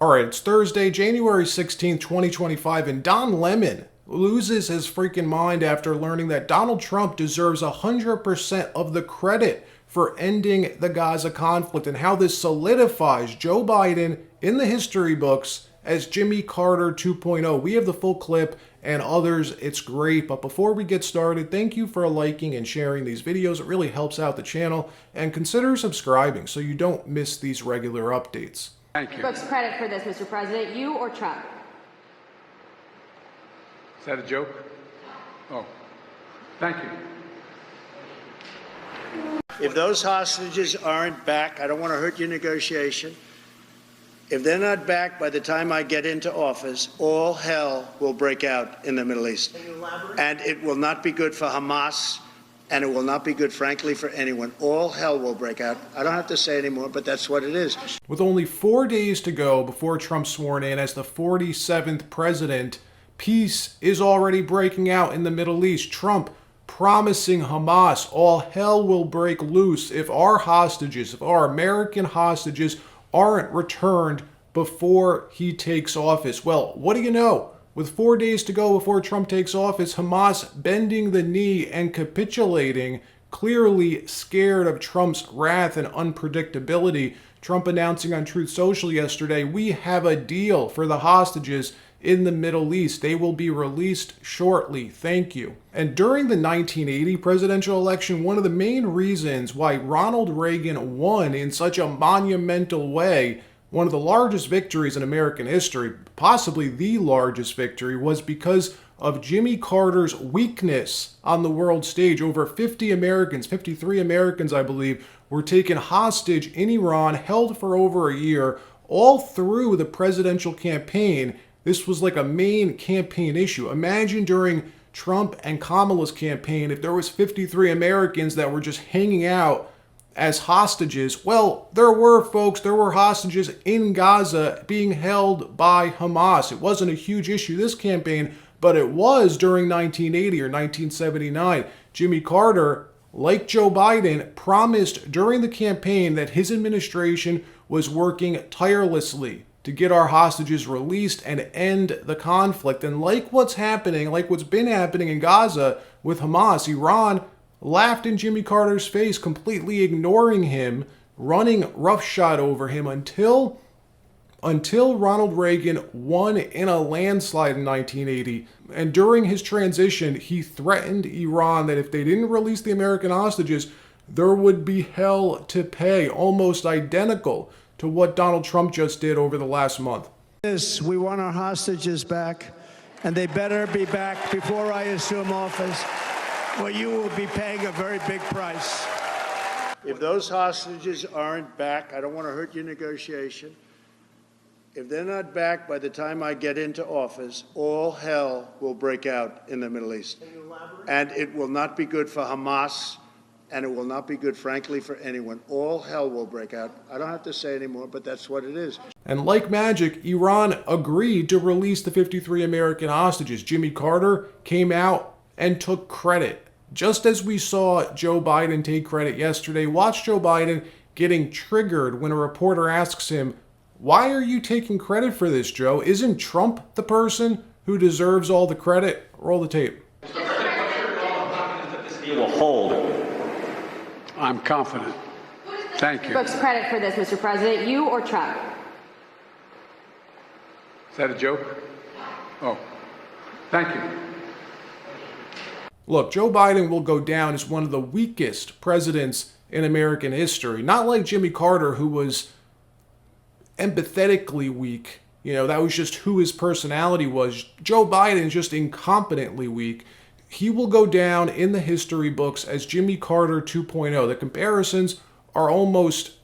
All right, it's Thursday, January 16th, 2025, and Don Lemon loses his freaking mind after learning that Donald Trump deserves 100% of the credit for ending the Gaza conflict and how this solidifies Joe Biden in the history books as Jimmy Carter 2.0. We have the full clip and others. It's great. But before we get started, thank you for liking and sharing these videos. It really helps out the channel. And consider subscribing so you don't miss these regular updates. Thank you. Folks, credit for this, Mr. President, you or Trump? Is that a joke? Oh, thank you. If those hostages aren't back, I don't want to hurt your negotiation. If they're not back by the time I get into office, all hell will break out in the Middle East. And it will not be good for Hamas, and it will not be good, frankly, for anyone. All hell will break out. I don't have to say anymore, but that's what it is. With only 4 days to go before Trump's sworn in as the 47th president, peace is already breaking out in the Middle East. Trump promising Hamas all hell will break loose if our hostages, if our American hostages aren't returned before he takes office. Well, what do you know? With 4 days to go before Trump takes office, Hamas bending the knee and capitulating, clearly scared of Trump's wrath and unpredictability. Trump announcing on Truth Social yesterday, we have a deal for the hostages in the Middle East. They will be released shortly. Thank you. And during the 1980 presidential election, one of the main reasons why Ronald Reagan won in such a monumental way, one of the largest victories in American history, possibly the largest victory, was because of Jimmy Carter's weakness on the world stage. Over 50 Americans, 53 Americans, I believe, were taken hostage in Iran, held for over a year, all through the presidential campaign. This was like a main campaign issue. Imagine during Trump and Kamala's campaign if there was 53 Americans that were just hanging out as hostages. Well, there were, folks. There were hostages in Gaza being held by Hamas. It wasn't a huge issue this campaign, but it was during 1980 or 1979. Jimmy Carter, like Joe Biden, promised during the campaign that his administration was working tirelessly to get our hostages released and end the conflict. And like what's happening, like what's been happening in Gaza with Hamas, Iran laughed in Jimmy Carter's face, completely ignoring him, running roughshod over him until Ronald Reagan won in a landslide in 1980. And during his transition, he threatened Iran that if they didn't release the American hostages, there would be hell to pay, almost identical to what Donald Trump just did over the last month. We want our hostages back, and they better be back before I assume office, or you will be paying a very big price. If those hostages aren't back, I don't want to hurt your negotiation. If they're not back by the time I get into office, all hell will break out in the Middle East. And it will not be good for Hamas, and it will not be good, frankly, for anyone. All hell will break out. I don't have to say anymore, but that's what it is. And like magic, Iran agreed to release the 53 American hostages. Jimmy Carter came out and took credit. Just as we saw Joe Biden take credit yesterday, watch Joe Biden getting triggered when a reporter asks him, why are you taking credit for this, Joe? Isn't Trump the person who deserves all the credit? Roll the tape. This deal will hold. I'm confident. Thank you. Folks, credit for this, Mr. President, you or Trump? Is that a joke? Oh, thank you. Look, Joe Biden will go down as one of the weakest presidents in American history. Not like Jimmy Carter, who was empathetically weak. You know, that was just who his personality was. Joe Biden is just incompetently weak. He will go down in the history books as Jimmy Carter 2.0. The comparisons are almost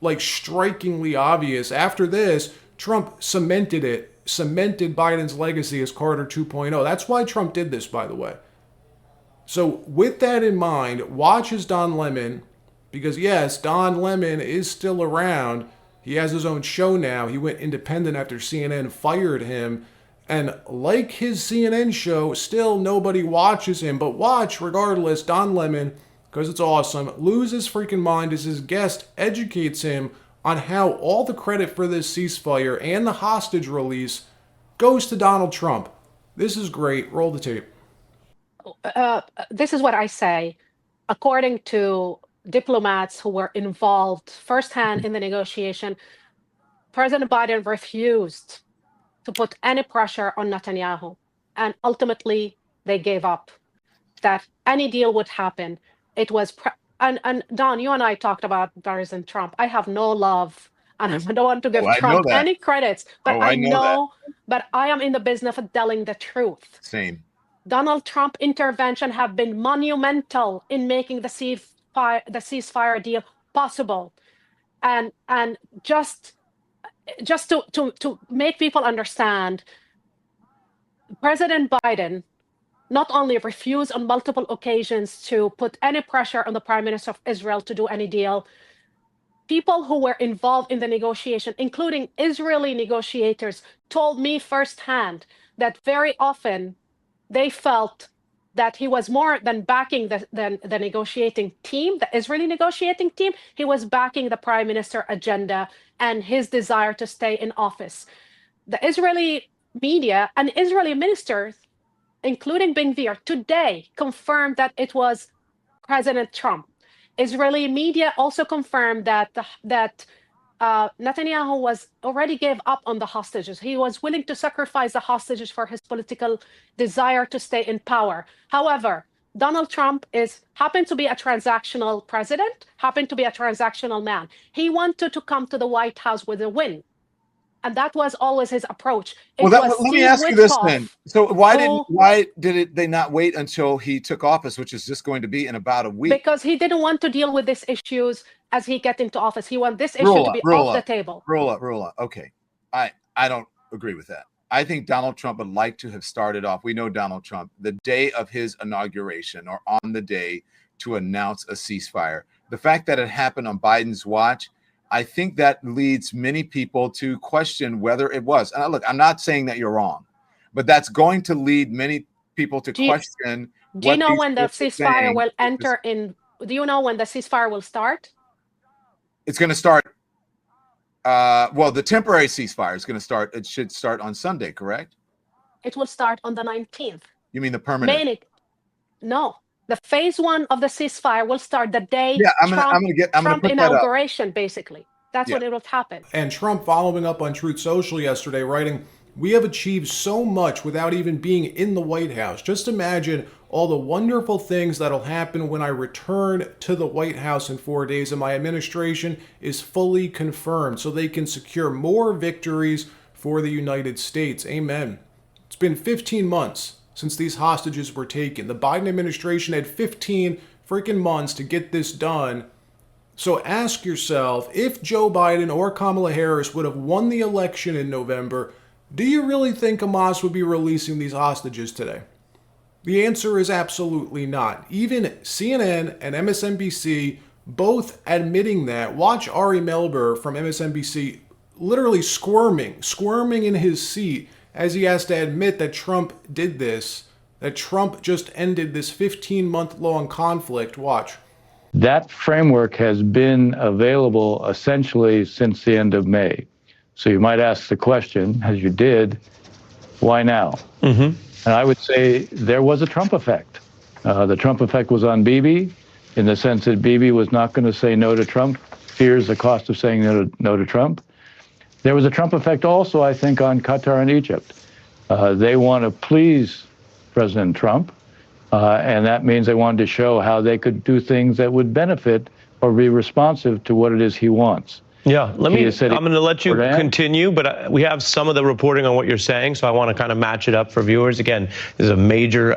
like strikingly obvious. After this, Trump cemented Biden's legacy as Carter 2.0. That's why Trump did this, by the way. So with that in mind, watch as Don Lemon, because yes, Don Lemon is still around. He has his own show now. He went independent after CNN fired him. And like his CNN show, still nobody watches him. But watch, regardless, Don Lemon, because it's awesome, lose his freaking mind as his guest educates him on how all the credit for this ceasefire and the hostage release goes to Donald Trump. This is great. Roll the tape. This is what I say. According to diplomats who were involved firsthand in the negotiation, President Biden refused to put any pressure on Netanyahu. And ultimately, they gave up that any deal would happen. It was, and Don, you and I talked about President Trump. I have no love, and I don't want to give Trump any credits, but I know, but I am in the business of telling the truth. Same. Donald Trump intervention have been monumental in making the ceasefire deal possible, and just to make people understand, President Biden not only refused on multiple occasions to put any pressure on the Prime Minister of Israel to do any deal. People who were involved in the negotiation, including Israeli negotiators, told me firsthand that very often they felt that he was more than backing the negotiating team, the Israeli negotiating team. He was backing the Prime Minister agenda and his desire to stay in office. The Israeli media and Israeli ministers, including Ben-Gvir, today confirmed that it was President Trump. Israeli media also confirmed that Netanyahu was already gave up on the hostages. He was willing to sacrifice the hostages for his political desire to stay in power. However, Donald Trump happened to be a transactional president, happened to be a transactional man. He wanted to come to the White House with a win. And that was always his approach. Let me ask you this then. So why did they not wait until he took office, which is just going to be in about a week? Because he didn't want to deal with these issues as he get into office. He want this issue to be off the table. Roll up. Okay. I don't agree with that. I think Donald Trump would like to have started off. We know Donald Trump, the day of his inauguration or on the day to announce a ceasefire. The fact that it happened on Biden's watch, I think that leads many people to question whether it was. And look, I'm not saying that you're wrong, but that's going to lead many people to question. Do you know when the ceasefire will enter in? Do you know when the ceasefire will start? It's going to start. Well, the temporary ceasefire is going to start. It should start on Sunday, correct? It will start on the 19th. You mean the permanent? No. The phase one of the ceasefire will start the day Trump inauguration, basically. That's when it will happen. And Trump following up on Truth Social yesterday, writing, "We have achieved so much without even being in the White House. Just imagine all the wonderful things that'll happen when I return to the White House in 4 days and my administration is fully confirmed so they can secure more victories for the United States." Amen. It's been 15 months since these hostages were taken. The Biden administration had 15 freaking months to get this done. So ask yourself, if Joe Biden or Kamala Harris would have won the election in November, do you really think Hamas would be releasing these hostages today? The answer is absolutely not. Even CNN and MSNBC both admitting that. Watch Ari Melber from MSNBC literally squirming in his seat as he has to admit that Trump did this, that Trump just ended this 15-month-long conflict. Watch. That framework has been available essentially since the end of May. So you might ask the question, as you did, why now? Mm-hmm. And I would say there was a Trump effect. The Trump effect was on Bibi in the sense that Bibi was not going to say no to Trump, fears the cost of saying no to Trump. There was a Trump effect also, I think, on Qatar and Egypt. They want to please President Trump, and that means they wanted to show how they could do things that would benefit or be responsive to what it is he wants. Yeah, I'm going to let you continue, but we have some of the reporting on what you're saying, so I want to kind of match it up for viewers. Again, there's a major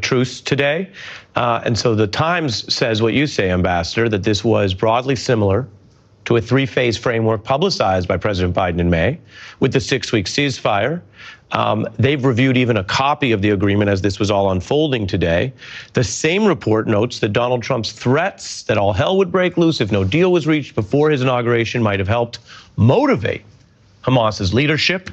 truce today, and so the Times says what you say, Ambassador, that this was broadly similar to a three-phase framework publicized by President Biden in May with the 6-week ceasefire. They've reviewed even a copy of the agreement as this was all unfolding today. The same report notes that Donald Trump's threats that all hell would break loose if no deal was reached before his inauguration might have helped motivate Hamas's leadership.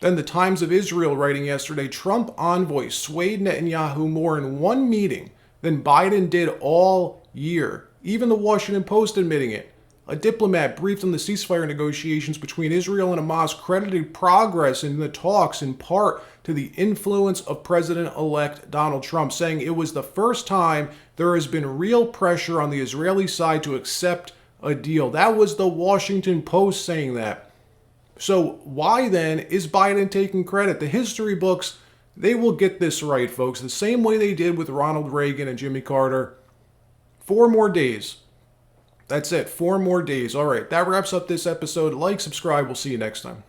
Then the Times of Israel writing yesterday, Trump envoy swayed Netanyahu more in one meeting than Biden did all year. Even the Washington Post admitting it. A diplomat briefed on the ceasefire negotiations between Israel and Hamas credited progress in the talks in part to the influence of President-elect Donald Trump, saying it was the first time there has been real pressure on the Israeli side to accept a deal. That was the Washington Post saying that. So why then is Biden taking credit? The history books, they will get this right, folks, the same way they did with Ronald Reagan and Jimmy Carter. 4 more days. That's it. 4 more days. All right, that wraps up this episode. Like, subscribe. We'll see you next time.